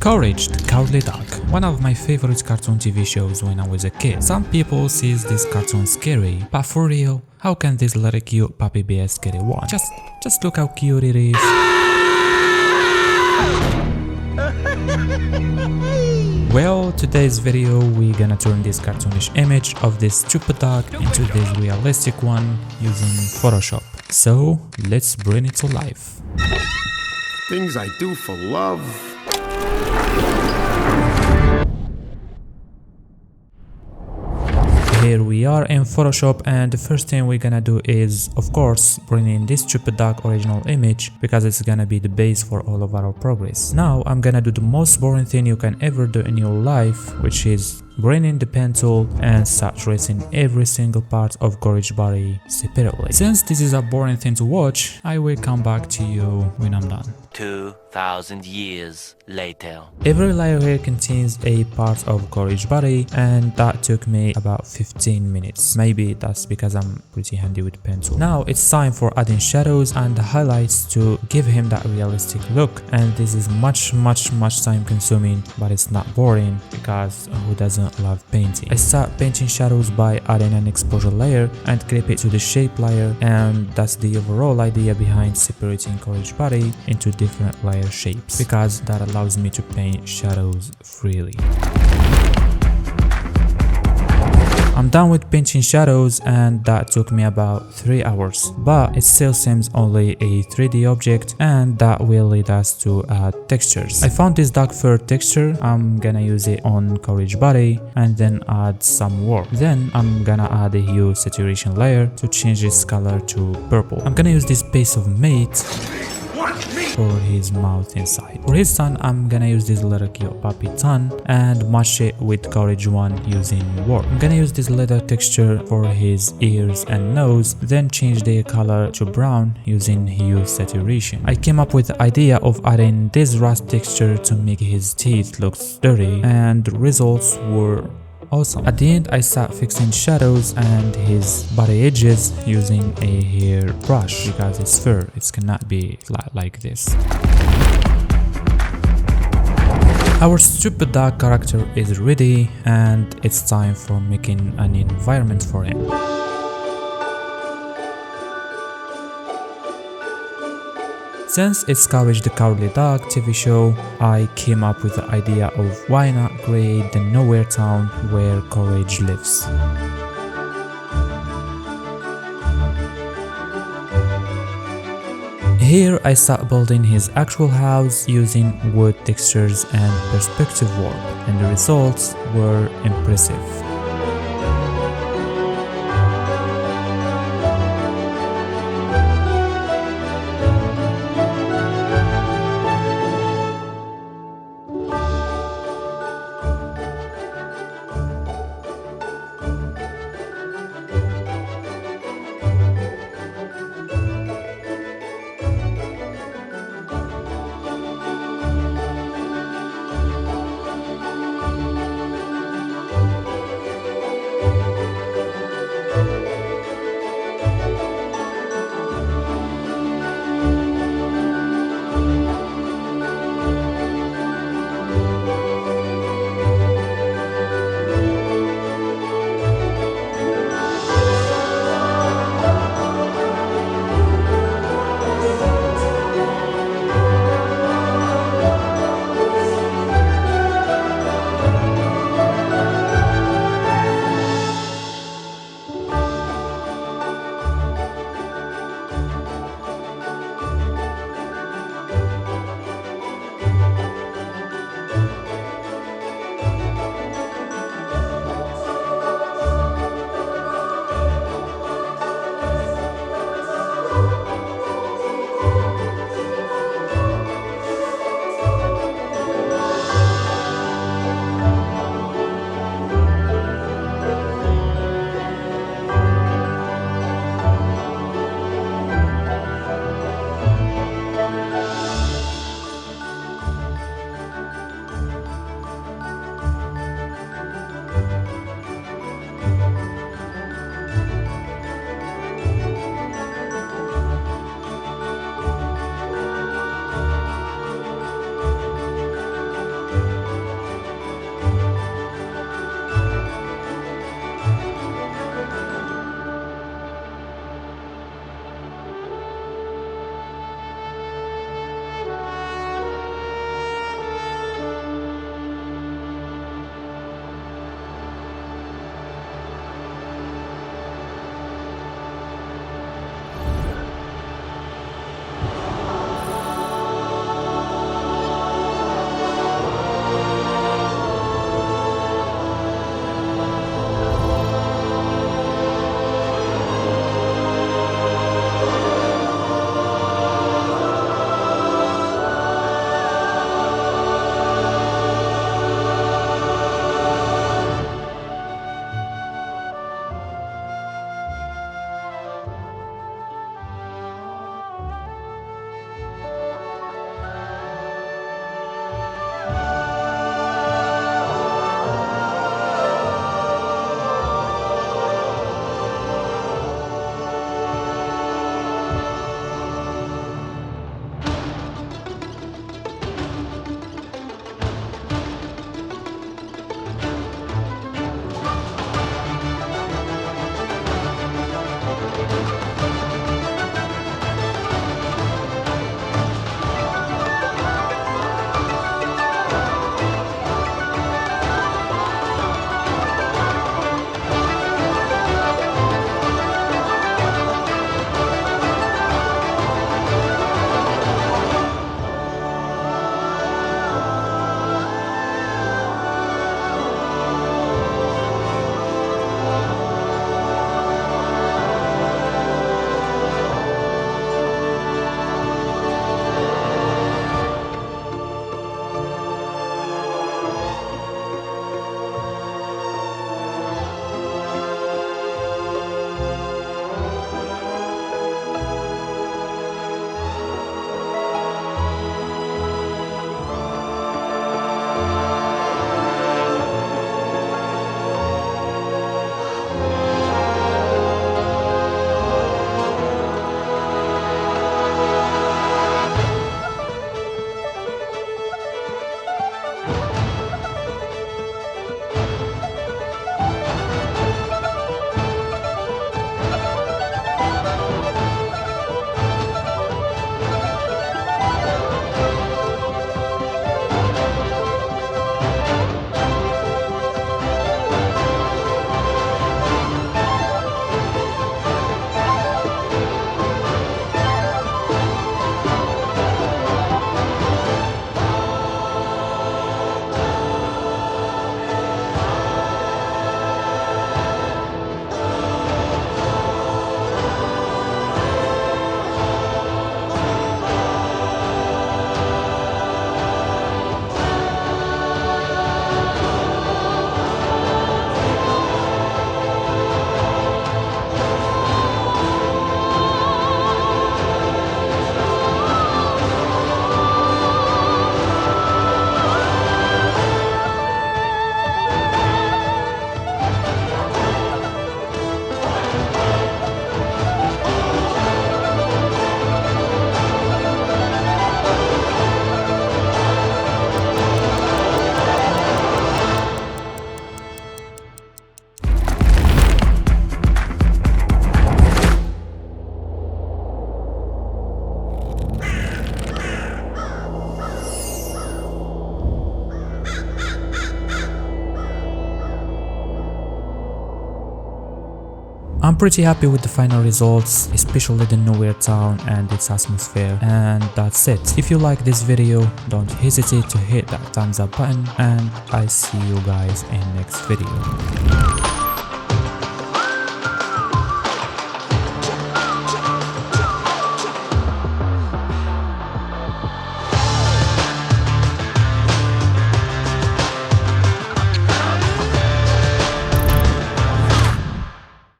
Courage, the Cowardly Dog, one of my favorite cartoon TV shows when I was a kid. Some people sees this cartoon scary, but for real, how can this little cute puppy be a scary one? Just look how cute it is. Well, today's video we're gonna turn this cartoonish image of this stupid dog into this realistic one using Photoshop. So let's bring it to life. Things I do for love. Here we are in Photoshop, and the first thing we're gonna do is, of course, bring in this stupid dog original image because it's gonna be the base for all of our progress. Now I'm gonna do the most boring thing you can ever do in your life, which is bring in the pen tool and start tracing every single part of Courage's body separately. Since this is a boring thing to watch, I will come back to you when I'm done. 2,000 years later. Every layer here contains a part of Courage's body, and that took me about 15 minutes. Maybe that's because I'm pretty handy with pencil. Now it's time for adding shadows and highlights to give him that realistic look, and this is much time consuming, but it's not boring because who doesn't love painting? I start painting shadows by adding an exposure layer and clip it to the shape layer, and that's the overall idea behind separating Courage's body into different layer shapes, because that allows me to paint shadows freely. I'm done with painting shadows, and that took me about 3 hours, but it still seems only a 3D object, and that will lead us to add textures. I found this dark fur texture. I'm gonna use it on Courage's body and then add some warp. Then I'm gonna add a hue saturation layer to change its color to purple. I'm gonna use this base of mate for his mouth inside. For his tongue, I'm gonna use this little cute puppy tongue and match it with Courage one using warp. I'm gonna use this leather texture for his ears and nose, then change their color to brown using hue saturation. I came up with the idea of adding this rust texture to make his teeth look dirty, and the results were awesome. At the end, I start fixing shadows and his body edges using a hair brush because it's fur. It cannot be like this. Our stupid dog character is ready, and it's time for making an environment for him. Since it's Courage the Cowardly Dog TV show, I came up with the idea of why not create the nowhere town where Courage lives. Here I start building his actual house using wood textures and perspective warp, and the results were impressive. I'm pretty happy with the final results, especially the nowhere town and its atmosphere. And that's it. If you like this video, don't hesitate to hit that thumbs up button, and I see you guys in next video.